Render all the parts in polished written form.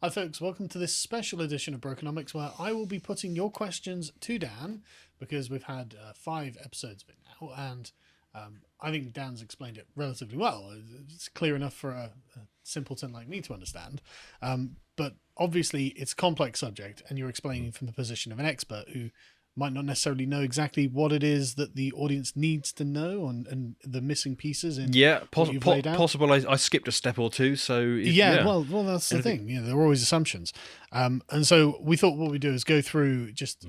Hi, folks. Welcome to this special edition of Brokenomics, where I will be putting your questions to Dan because we've had 5 episodes of it now, and I think Dan's explained it relatively well. It's clear enough for a simpleton like me to understand. But obviously, it's a complex subject, and you're explaining from the position of an expert who might not necessarily know exactly what it is that the audience needs to know and the missing pieces in Yeah, what you've laid out. possible. I skipped a step or two, so Yeah, well, that's the thing. There are always assumptions, and so we thought what we do is go through just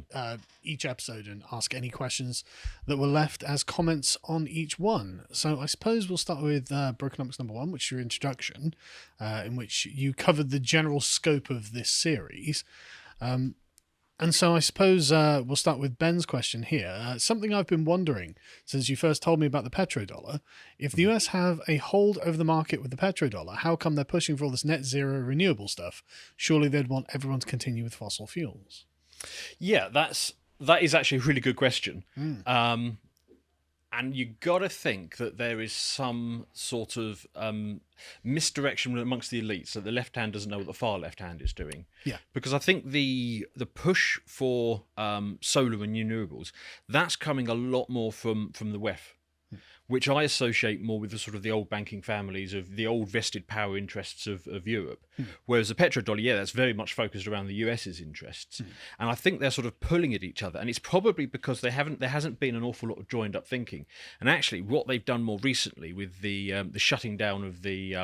each episode and ask any questions that were left as comments on each one. So I suppose we'll start with Brokenomics number 1, which is your introduction, in which you covered the general scope of this series. And so I suppose we'll start with Ben's question here. Something I've been wondering since you first told me about the petrodollar. If the US have a hold over the market with the petrodollar, how come they're pushing for all this net zero renewable stuff? Surely they'd want everyone to continue with fossil fuels. yeah, that is actually a really good question. And you got to think that there is some sort of misdirection amongst the elites, that the left hand doesn't know what the far left hand is doing. Yeah. Because I think the push for solar and renewables, that's coming a lot more from the WEF, which I associate more with the sort of the old banking families of the old vested power interests of Europe. Whereas the petrodollar, yeah, that's very much focused around the US's interests. And I think they're sort of pulling at each other. And it's probably because there hasn't been an awful lot of joined up thinking. And actually what they've done more recently with the shutting down of the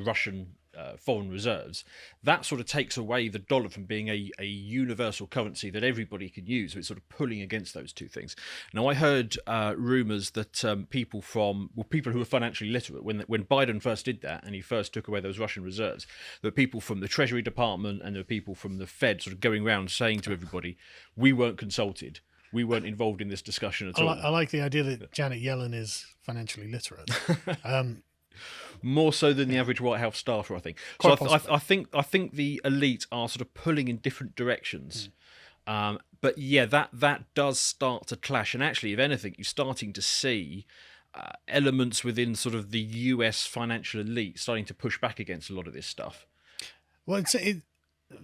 Russian foreign reserves, that sort of takes away the dollar from being a universal currency that everybody can use. So it's sort of pulling against those two things. Now, I heard rumours that people who were financially literate, when Biden first did that and he first took away those Russian reserves, there were people from the Treasury Department and there were people from the Fed sort of going around saying to everybody, we weren't consulted. We weren't involved in this discussion at all. I like the idea that Janet Yellen is financially literate. More so than the average White House staffer, I think. Quite So I think the elite are sort of pulling in different directions. But yeah, that does start to clash. And actually, if anything, you're starting to see elements within sort of the US financial elite starting to push back against a lot of this stuff. Well,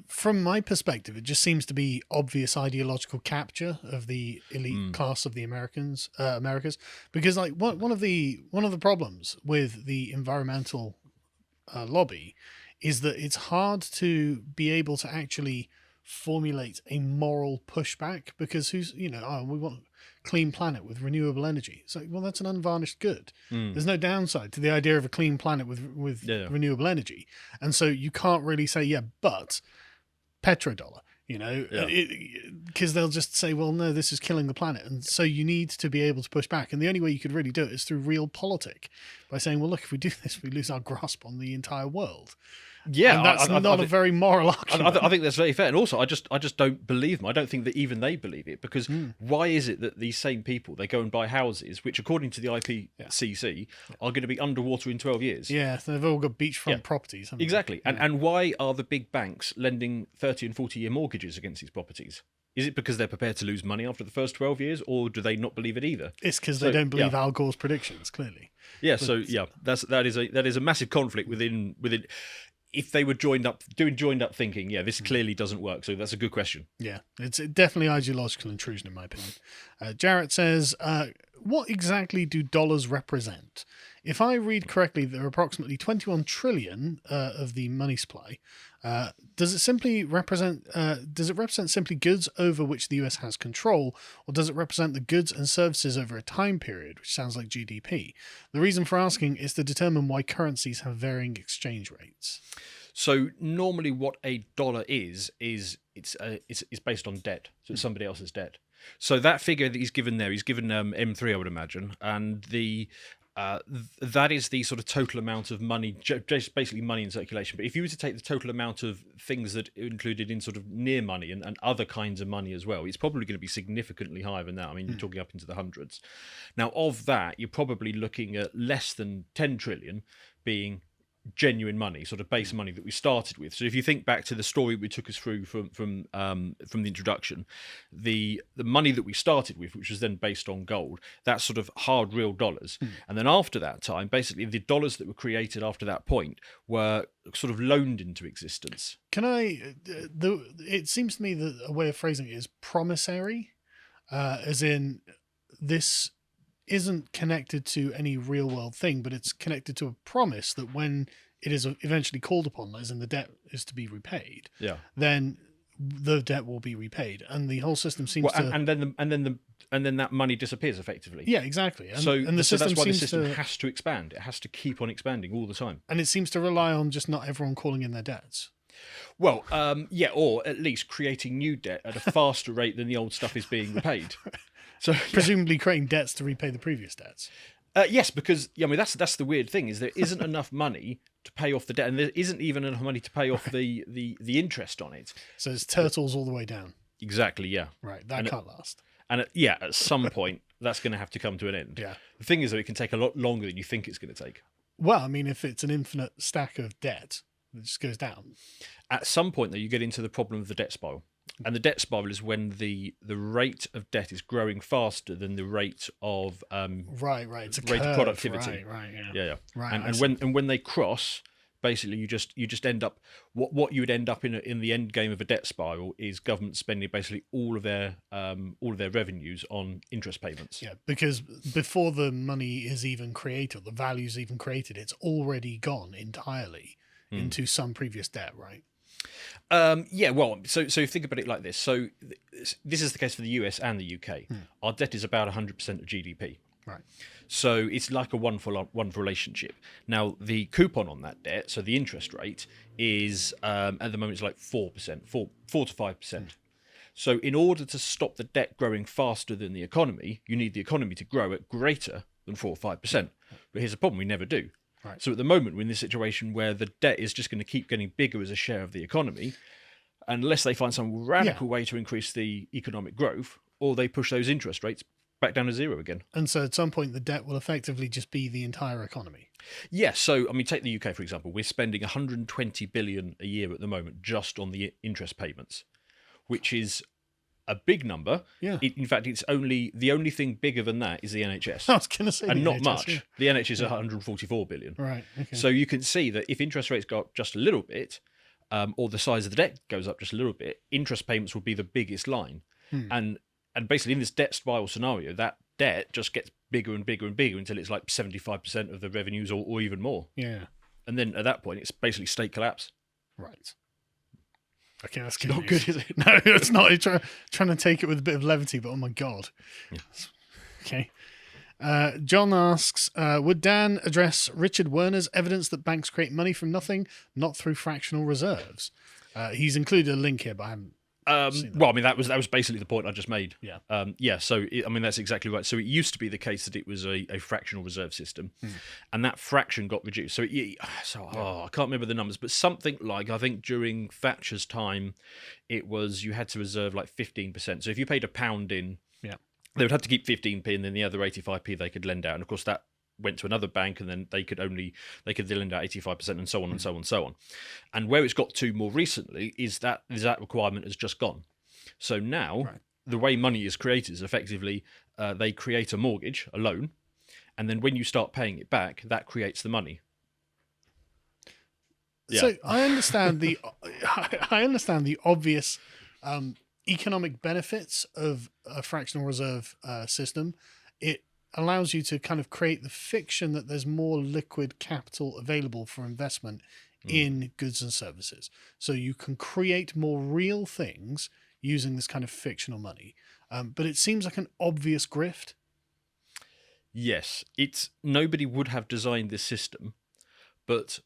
from my perspective, it just seems to be obvious ideological capture of the elite class of the Americas, because like one of the problems with the environmental lobby is that it's hard to be able to actually formulate a moral pushback, because we want clean planet with renewable energy. It's like, well, that's an unvarnished good. There's no downside to the idea of a clean planet with renewable energy, and so you can't really say but petrodollar, because they'll just say, well, no, this is killing the planet, and so you need to be able to push back, and the only way you could really do it is through real politic, by saying, well, look, if we do this, we lose our grasp on the entire world. Yeah, and that's not a very moral argument. I think that's very fair, and also I just don't believe them. I don't think that even they believe it, because why is it that these same people, they go and buy houses which, according to the IPCC, are going to be underwater in 12 years? Yeah, they've all got beachfront properties. Exactly, and why are the big banks lending 30 and 40-year mortgages against these properties? Is it because they're prepared to lose money after the first 12 years, or do they not believe it either? It's because they don't believe Al Gore's predictions, clearly. Yeah, that is a massive conflict within. If they were doing joined up thinking, this clearly doesn't work. So that's a good question. Yeah, it's definitely ideological intrusion, in my opinion. Jarrett says, what exactly do dollars represent? If I read correctly, there are approximately 21 trillion of the money supply. Does it represent simply goods over which the US has control, or does it represent the goods and services over a time period, which sounds like GDP? The reason for asking is to determine why currencies have varying exchange rates. So normally, what a dollar is it's based on debt. So it's somebody else's debt. So that figure that he's given there, he's given M3, I would imagine, and that is the sort of total amount of money, just basically money in circulation. But if you were to take the total amount of things that are included in sort of near money and other kinds of money as well, it's probably going to be significantly higher than that. I mean, you're talking up into the hundreds. Now, of that, you're probably looking at less than 10 trillion being genuine money, sort of base money that we started with. So if you think back to the story we took us through from the introduction, the money that we started with, which was then based on gold, that's sort of hard real dollars. And then after that time, basically the dollars that were created after that point were sort of loaned into existence. It seems to me that a way of phrasing it is promissory, as in this isn't connected to any real world thing, but it's connected to a promise that when it is eventually called upon, as in the debt is to be repaid, then the debt will be repaid, and the whole system seems to. And then that money disappears effectively. Yeah, exactly. And the system that's why the system has to expand. It has to keep on expanding all the time. And it seems to rely on just not everyone calling in their debts. Well, or at least creating new debt at a faster rate than the old stuff is being repaid. So presumably creating debts to repay the previous debts. Yes, because that's the weird thing is there isn't enough money to pay off the debt, and there isn't even enough money to pay off the interest on it. So it's turtles all the way down. Exactly. Yeah. Right. That can't last. And at some point that's going to have to come to an end. Yeah. The thing is that it can take a lot longer than you think it's going to take. Well, I mean, if it's an infinite stack of debt, it just goes down. At some point, though, you get into the problem of the debt spiral. And the debt spiral is when the rate of debt is growing faster than the rate of it's a rate curve. of productivity. Right, yeah. Right, and when they cross, basically you just end up what you would end up in the end game of a debt spiral is government spending basically all of their revenues on interest payments. Yeah, because before the money is even created, the value is even created, it's already gone entirely into some previous debt, right? So think about it like this. So this is the case for the US and the UK. Our debt is about 100% of GDP. Right. So it's like a one-for-one relationship. Now, the coupon on that debt, so the interest rate, is at the moment it's like 4%, 4 to 5%. So in order to stop the debt growing faster than the economy, you need the economy to grow at greater than 4 or 5%. But here's the problem: we never do. Right. So at the moment, we're in this situation where the debt is just going to keep getting bigger as a share of the economy, unless they find some radical way to increase the economic growth, or they push those interest rates back down to zero again. And so at some point, the debt will effectively just be the entire economy. Yes. So, I mean, take the UK, for example. We're spending 120 billion a year at the moment just on the interest payments, which is a big number. Yeah. In fact, it's the only thing bigger than that is the NHS. I was going to say, and not NHS, much. Yeah. The NHS is 144 billion. Right. Okay. So you can see that if interest rates go up just a little bit, or the size of the debt goes up just a little bit, interest payments will be the biggest line. And basically in this debt spiral scenario, that debt just gets bigger and bigger and bigger until it's like 75% of the revenues or even more. Yeah. And then at that point, it's basically state collapse. Right. Okay, that's not good, is it? No, it's not. You're trying to take it with a bit of levity, but oh my God. Yeah. Okay. John asks, would Dan address Richard Werner's evidence that banks create money from nothing, not through fractional reserves? He's included a link here, but I haven't seen that. Well, I mean, that was basically the point I just made. Yeah. So, that's exactly right. So it used to be the case that it was a fractional reserve system, and that fraction got reduced. So, I can't remember the numbers, but something like, I think during Thatcher's time, it was you had to reserve like 15%. So if you paid £1 in, they would have to keep 15p, and then the other 85p they could lend out. And of course, that went to another bank, and then they could lend out 85%, and so on and so on and so on. And where it's got to more recently is that requirement has just gone. So now the way money is created is effectively they create a mortgage, a loan, and then when you start paying it back, that creates the money. Yeah. So I understand the obvious economic benefits of a fractional reserve system. It allows you to kind of create the fiction that there's more liquid capital available for investment in goods and services. So you can create more real things using this kind of fictional money. But it seems like an obvious grift. Yes, nobody would have designed this system, but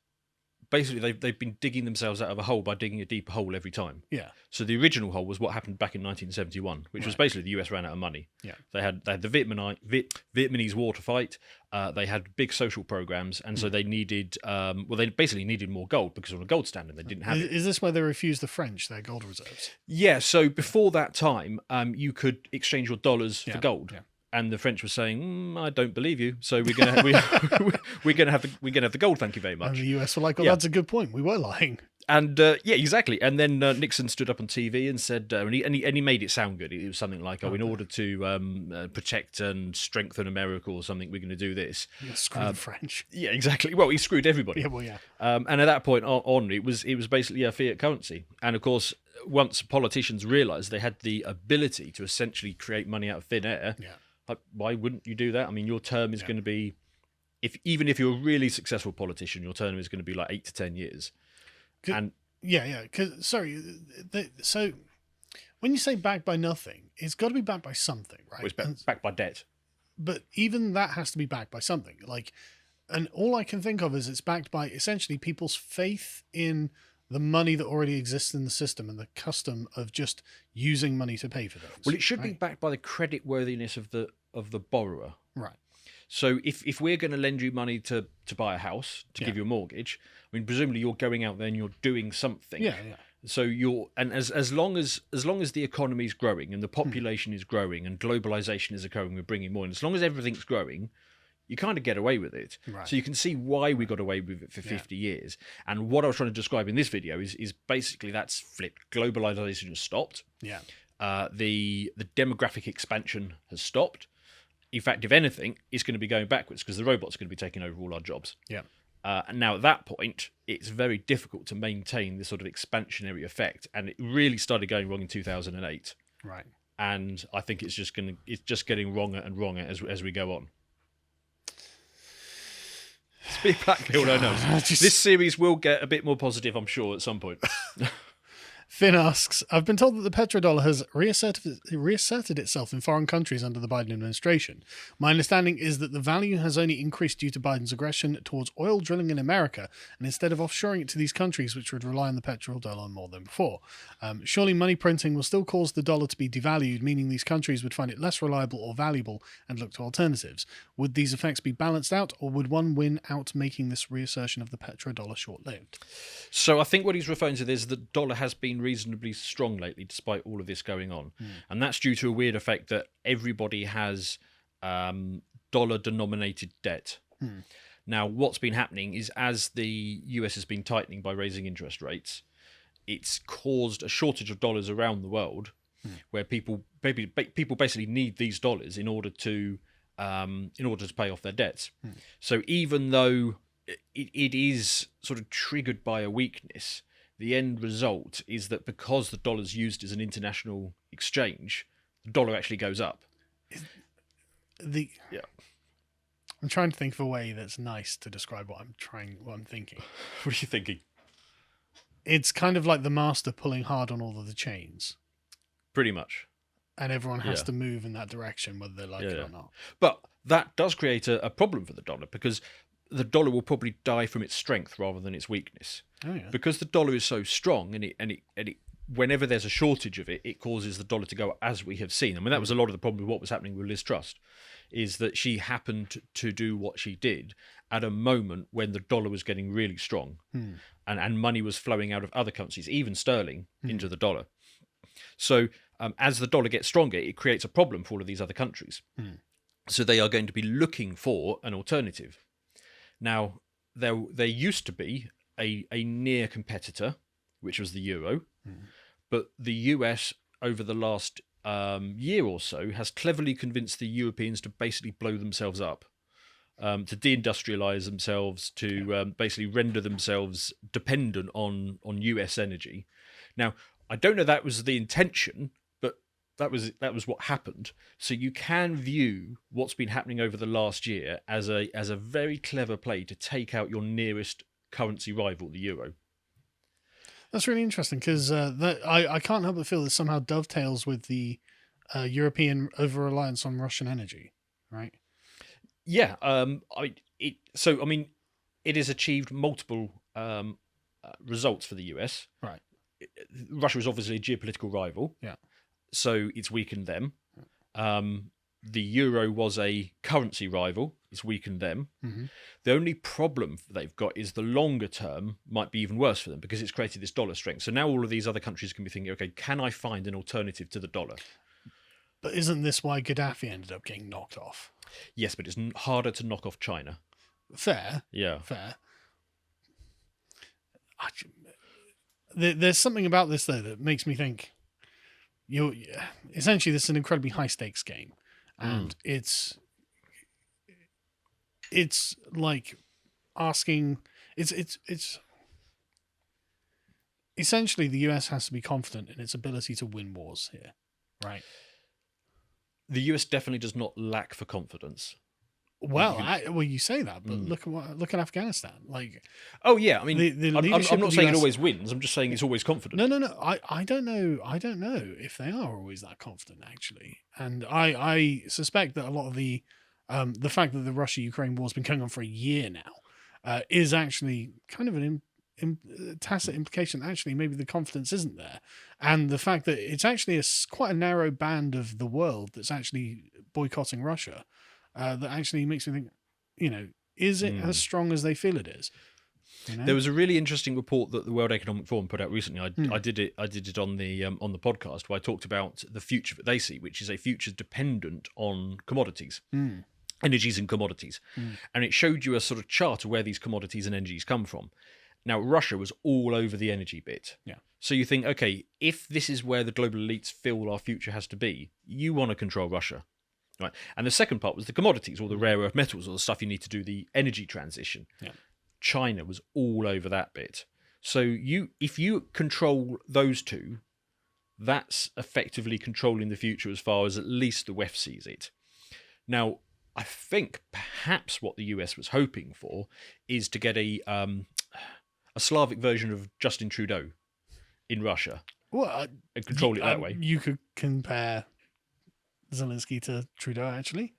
basically they've been digging themselves out of a hole by digging a deeper hole every time. Yeah. So the original hole was what happened back in 1971, which was basically the US ran out of money. Yeah. They had the Vietnamese war to fight. They had big social programs, and so they needed they basically needed more gold because on a gold standard they didn't have it. Is this where they refused the French their gold reserves? Yeah. So before that time, you could exchange your dollars for gold. Yeah. and the French were saying, "I don't believe you." So we're gonna we're gonna have the gold. Thank you very much. And the US were like, "Oh, that's a good point. We were lying." And yeah, exactly. And then Nixon stood up on TV and said, and he made it sound good. It was something like, "Oh, in order to protect and strengthen America or something, we're going to do this." Screw the French. Yeah, exactly. Well, he screwed everybody. Yeah, well, yeah. And at that point on, it was basically a fiat currency. And of course, once politicians realised they had the ability to essentially create money out of thin air, why wouldn't you do that? I mean, your term is going to be, even if you're a really successful politician, your term is going to be like 8 to 10 years. And so when you say backed by nothing, it's got to be backed by something, right? Well, it's backed by debt. But even that has to be backed by something. And all I can think of is it's backed by essentially people's faith in the money that already exists in the system and the custom of just using money to pay for things. Well, it should be backed by the credit worthiness of the borrower. Right. So if we're going to lend you money to buy a house, to give you a mortgage, I mean, presumably you're going out there and you're doing something. Yeah. So as long as the economy is growing and the population is growing and globalization is occurring, we're bringing more in. As long as everything's growing, you kind of get away with it. Right. So you can see why we got away with it for 50 years. And what I was trying to describe in this video is basically that's flipped. Globalization has stopped. Yeah. The demographic expansion has stopped. In fact, if anything, it's going to be going backwards because the robots are going to be taking over all our jobs. Yeah. And now at that point, it's very difficult to maintain this sort of expansionary effect. And it really started going wrong in 2008. Right. And I think it's just getting wronger and wronger as we go on. Speak blackly, all I know. This series will get a bit more positive, I'm sure, at some point. Finn asks, I've been told that the petrodollar has reasserted itself in foreign countries under the Biden administration. My understanding is that the value has only increased due to Biden's aggression towards oil drilling in America, and instead of offshoring it to these countries which would rely on the petrodollar more than before. Surely money printing will still cause the dollar to be devalued, meaning these countries would find it less reliable or valuable and look to alternatives. Would these effects be balanced out, or would one win out, making this reassertion of the petrodollar short-lived? So I think what he's referring to is the dollar has been reasonably strong lately, despite all of this going on. And that's due to a weird effect that everybody has dollar-denominated debt. Now, what's been happening is as the US has been tightening by raising interest rates, it's caused a shortage of dollars around the world, where people basically need these dollars in order to pay off their debts. So even though it is sort of triggered by a weakness, the end result is that because the dollar's used as an international exchange, the dollar actually goes up. I'm trying to think of a way that's nice to describe what I'm thinking. What are you thinking? It's kind of like the master pulling hard on all of the chains. Pretty much. And everyone has to move in that direction, whether they like it or not. But that does create a problem for the dollar, because the dollar will probably die from its strength rather than its weakness. Oh, yeah. Because the dollar is so strong, and it whenever there's a shortage of it, it causes the dollar to go up, as we have seen. I mean, that was a lot of the problem with what was happening with Liz Truss, is that she happened to do what she did at a moment when the dollar was getting really strong, and money was flowing out of other currencies, even sterling, into the dollar. So as the dollar gets stronger, it creates a problem for all of these other countries. So they are going to be looking for an alternative. Now, there used to be a near competitor, which was the euro, but the US over the last year or so has cleverly convinced the Europeans to basically blow themselves up, to deindustrialize themselves, to basically render themselves dependent on US energy. Now, I don't know that was the intention, but that was what happened. So you can view what's been happening over the last year as a very clever play to take out your nearest currency rival, the euro. That's really interesting, because I can't help but feel this somehow dovetails with the European over-reliance on Russian energy, right? Yeah. It has achieved multiple results for the US. Right. Russia is obviously a geopolitical rival. Yeah. So it's weakened them. The euro was a currency rival. It's weakened them. The only problem they've got is the longer term might be even worse for them, because it's created this dollar strength. So now all of these other countries can be thinking, okay, can I find an alternative to the dollar? But isn't this why Gaddafi ended up getting knocked off? Yes, but it's harder to knock off China. Fair. Yeah. Fair. There's something about this, though, that makes me think essentially this is an incredibly high stakes game, and it's like asking it's essentially the US has to be confident in its ability to win wars here, right? The US definitely does not lack for confidence. Well, you say that, but look at Afghanistan. Like, oh yeah, I mean, the I'm leadership not of the saying it US always wins. I'm just saying it's always confident. No. I don't know. I don't know if they are always that confident, actually. And I suspect that a lot of the fact that the Russia-Ukraine war's been going on for a year now is actually kind of an tacit implication that actually maybe the confidence isn't there, and the fact that it's actually quite a narrow band of the world that's actually boycotting Russia. That actually makes me think, is it as strong as they feel it is? There was a really interesting report that the World Economic Forum put out recently. I did it on the podcast where I talked about the future that they see, which is a future dependent on commodities, energies and commodities, and it showed you a sort of chart of where these commodities and energies come from. Now, Russia was all over the energy bit. Yeah. So you think, okay, if this is where the global elites feel our future has to be, you want to control Russia. Right. And the second part was the commodities, all the rare earth metals, all the stuff you need to do the energy transition. Yeah. China was all over that bit. So if you control those two, that's effectively controlling the future as far as at least the West sees it. Now, I think perhaps what the US was hoping for is to get a Slavic version of Justin Trudeau in Russia. Well, and control it that way. You could compare Zelensky to Trudeau, actually.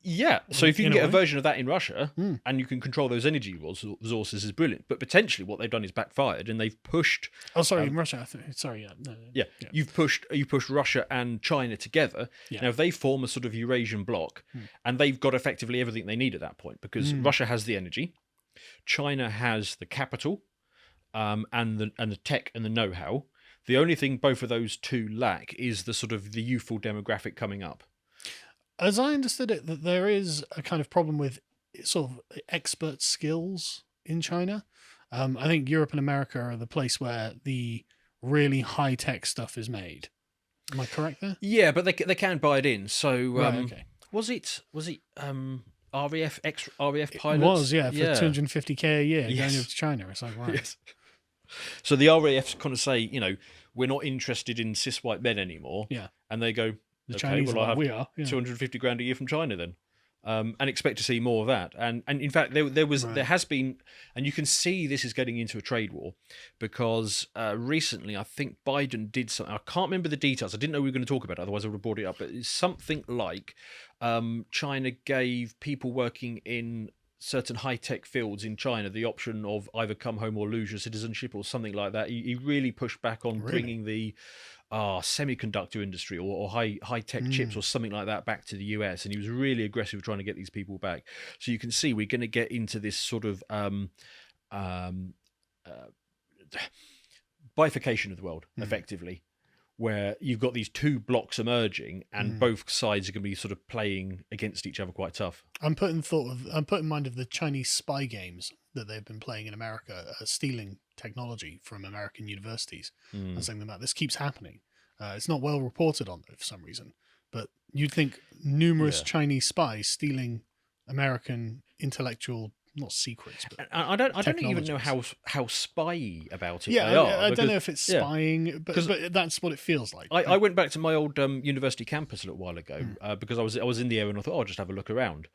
Yeah, so if you can get a version of that in Russia and you can control those energy resources, is brilliant. But potentially what they've done is backfired, and they've pushed. Oh, sorry, in Russia. Sorry, yeah, no, yeah. You've pushed Russia and China together. Yeah. Now if they form a sort of Eurasian bloc, and they've got effectively everything they need at that point, because Russia has the energy, China has the capital, and the tech and the know-how. The only thing both of those two lack is the sort of the youthful demographic coming up. As I understood it, that there is a kind of problem with sort of expert skills in China. I think Europe and America are the place where the really high-tech stuff is made. Am I correct there? Yeah, but they can buy it in. So right, okay. Was it RAF pilots? It was, yeah, for 250k a year going over to China. It's like, wow. Yes. So the RAFs kind of say, we're not interested in cis white men anymore. Yeah. And they go, the Chinese well, we are. Yeah. 250 grand a year from China then. And expect to see more of that. And in fact, there has been, and you can see this is getting into a trade war, because recently I think Biden did something. I can't remember the details. I didn't know we were going to talk about it, otherwise I would have brought it up. But it's something like China gave people working in certain high-tech fields in China the option of either come home or lose your citizenship or something like that. He really pushed back on bringing the semiconductor industry or high-tech chips or something like that back to the US, and he was really aggressive trying to get these people back. So you can see we're going to get into this sort of bifurcation of the world, effectively, where you've got these two blocks emerging, and both sides are going to be sort of playing against each other quite tough. I'm put in mind of the Chinese spy games that they've been playing in America, stealing technology from American universities and saying that this keeps happening. It's not well reported on, though, for some reason, but you'd think numerous Chinese spies stealing American intellectual, not secrets, but I don't even know how spy about it they are. I don't know if it's spying, but that's what it feels like. I went back to my old university campus a little while ago because I was in the area and I thought, I'll just have a look around.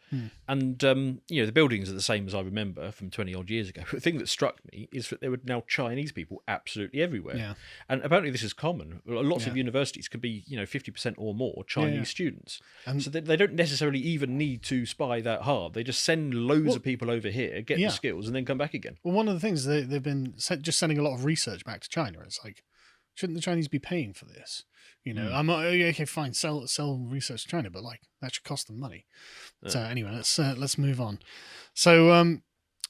And the buildings are the same as I remember from 20 odd years ago. The thing that struck me is that there were now Chinese people absolutely everywhere. Yeah. And apparently this is common. Lots of universities can be 50% or more Chinese students. So they don't necessarily even need to spy that hard. They just send loads of people over here, get the skills, and then come back again. Well, one of the things they've been just sending a lot of research back to China. It's like, shouldn't the Chinese be paying for this? I'm okay, fine, sell research to China, but like that should cost them money. So anyway, let's move on. So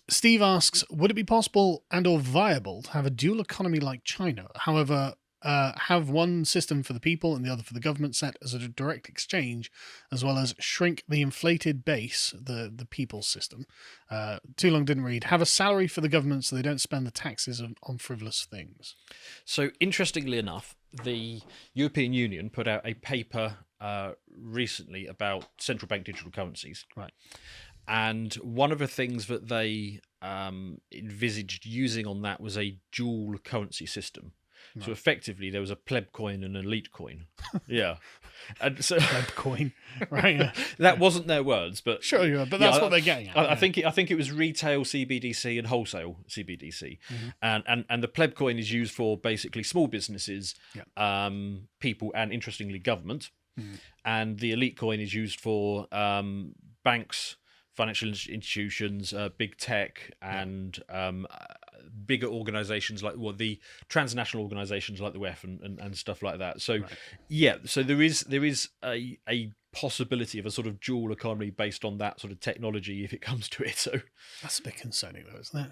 Steve asks, would it be possible and or viable to have a dual economy like China? However, have one system for the people and the other for the government set as a direct exchange, as well as shrink the inflated base, the people's system. Too long didn't read. Have a salary for the government so they don't spend the taxes on frivolous things. So, interestingly enough, the European Union put out a paper recently about central bank digital currencies. Right. And one of the things that they envisaged using on that was a dual currency system. So effectively, there was a pleb coin and an elite coin. Yeah, and so Pleb coin, right? Yeah. that wasn't their words, but Sure, you are, but that's what they're getting at. I think it was retail CBDC and wholesale CBDC, and the pleb coin is used for basically small businesses, people, and interestingly government, and the elite coin is used for banks, financial institutions, big tech, and bigger organizations like the transnational organizations like the WEF and stuff like that. So, so there is a possibility of a sort of dual economy based on that sort of technology if it comes to it. So that's a bit concerning, though, isn't it?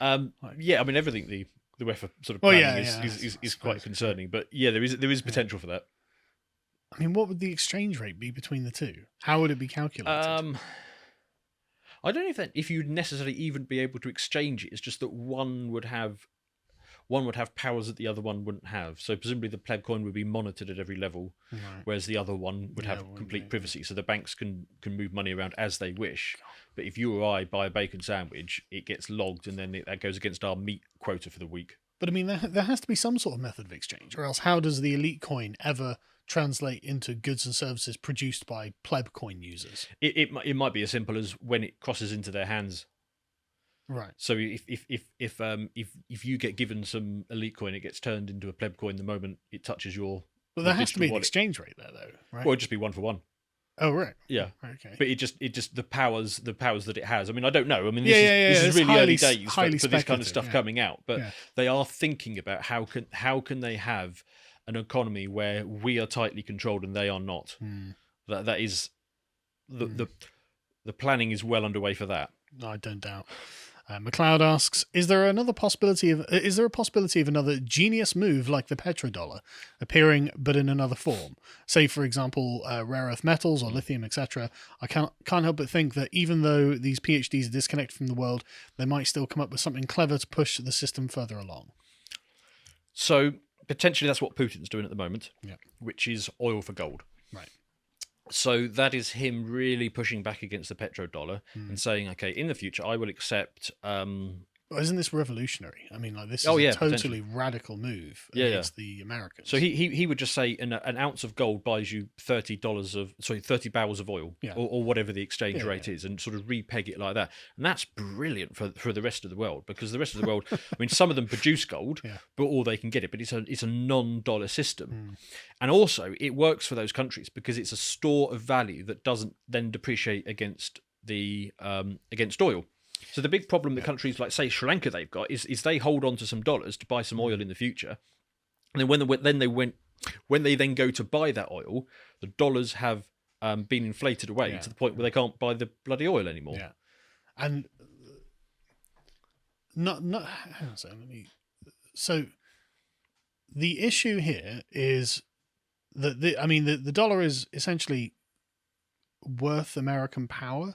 I mean, everything the WEF are sort of planning is quite concerning. But yeah, there is potential for that. I mean, what would the exchange rate be between the two? How would it be calculated? I don't know if you'd necessarily even be able to exchange it. It's just that one would have powers that the other one wouldn't have. So presumably the pleb coin would be monitored at every level, whereas the other one would have complete privacy. So the banks can move money around as they wish. But if you or I buy a bacon sandwich, it gets logged, and then that goes against our meat quota for the week. But I mean, there has to be some sort of method of exchange, or else how does the elite coin ever translate into goods and services produced by pleb coin users? It might be as simple as when it crosses into their hands. Right. So if you get given some elite coin, it gets turned into a pleb coin the moment it touches your. But there has to be an exchange rate there, though, right? Well, it'd just be 1 for 1. Oh, right. Yeah. Okay. But it just the powers that it has. I mean, I don't know. I mean, this is really early days for this kind of stuff yeah. coming out. But they are thinking about how can they have an economy where we are tightly controlled and they are not. That is the planning is well underway for that. I don't doubt. McLeod asks, is there a possibility of another genius move like the petrodollar appearing but in another form? Say, for example, rare earth metals or lithium, etc. I can't help but think that even though these PhDs are disconnected from the world, they might still come up with something clever to push the system further along. So potentially that's what Putin's doing at the moment, yeah, which is oil for gold. Right. So that is him really pushing back against the petrodollar and saying, okay, in the future, I will accept. Well, isn't this revolutionary? I mean, like this is a totally radical move against the Americans. So he would just say an ounce of gold buys you $30 30 barrels of oil, or whatever the exchange rate is, and sort of repeg it like that. And that's brilliant for the rest of the world, because the rest of the world, I mean, some of them produce gold, but all they can get it. But it's a non-dollar system, and also it works for those countries because it's a store of value that doesn't then depreciate against against oil. So the big problem that countries like, say, Sri Lanka they've got is they hold on to some dollars to buy some oil in the future, and then when they then go to buy that oil, the dollars have been inflated away to the point where they can't buy the bloody oil anymore. Yeah, and not hang on a second. So the issue here is that the dollar is essentially worth American power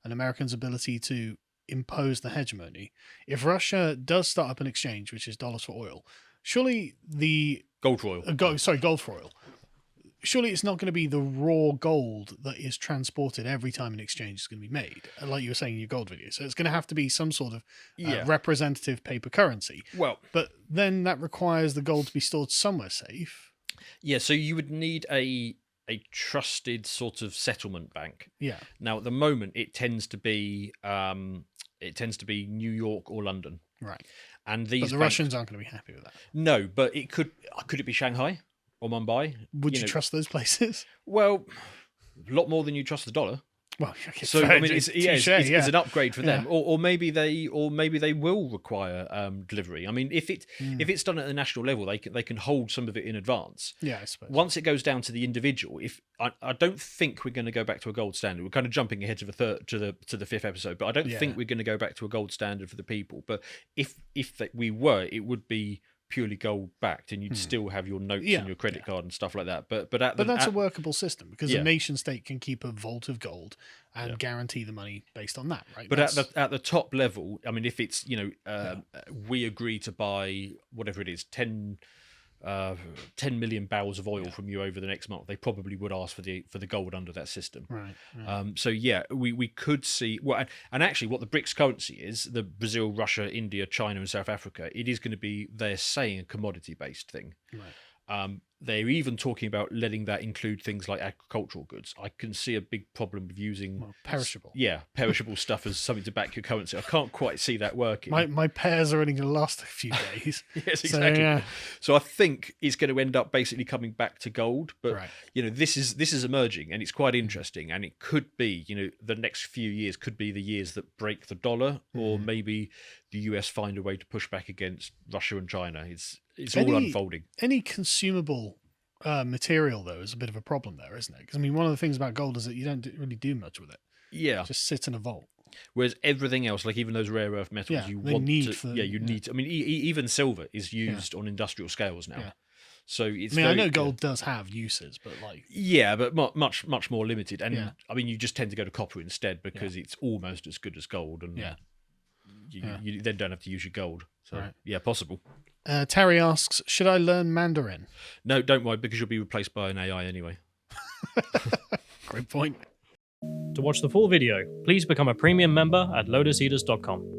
and Americans' ability to impose the hegemony. If Russia does start up an exchange, which is dollars for oil, surely the gold for oil. Gold for oil. Surely it's not going to be the raw gold that is transported every time an exchange is going to be made, like you were saying in your gold video. So it's going to have to be some sort of representative paper currency. Well, but then that requires the gold to be stored somewhere safe. Yeah, so you would need a trusted sort of settlement bank. Yeah. Now at the moment it tends to be New York or London. Right. And but the Russians aren't going to be happy with that. No, but could it be Shanghai or Mumbai? Would you trust those places? Well, a lot more than you trust the dollar. Well, okay, so I mean, it's an upgrade for them, or maybe they will require delivery. I mean, if it's done at the national level, they can hold some of it in advance. Yeah, I suppose. Once it goes down to the individual, I don't think we're going to go back to a gold standard. We're kind of jumping ahead to the fifth episode, but I don't think we're going to go back to a gold standard for the people. But if we were, it would be purely gold backed, and you'd still have your notes Yeah, and your credit card and stuff like that. But that's a workable system because Yeah. a nation state can keep a vault of gold and guarantee the money based on that, right? But at the top level, I mean, if it's we agree to buy whatever it is, 10 million barrels of oil from you over the next month, they probably would ask for the gold under that system. Right. So yeah, we could see and actually what the BRICS currency is, the Brazil, Russia, India, China, and South Africa, it is going to be, they're saying, a commodity based thing. Right. They're even talking about letting that include things like agricultural goods. I can see a big problem with using perishable. Perishable stuff as something to back your currency. I can't quite see that working. My pears are only going to last a few days. Yes, exactly. So I think it's going to end up basically coming back to gold. But this is emerging, and it's quite interesting. And it could be, the next few years could be the years that break the dollar, or maybe the US find a way to push back against Russia and China. It's all unfolding. Any consumable material, though, is a bit of a problem there, isn't it? Because, I mean, one of the things about gold is that you don't really do much with it. Yeah. It just sits in a vault. Whereas everything else, like even those rare earth metals, you need to. I mean, even silver is used on industrial scales now. Yeah. So it's. I know gold does have uses, but but much more limited. And I mean, you just tend to go to copper instead because it's almost as good as gold, and you then don't have to use your gold. So possible. Terry asks, should I learn Mandarin? No, don't worry, because you'll be replaced by an AI anyway. Great point. To watch the full video, please become a premium member at lotuseaters.com.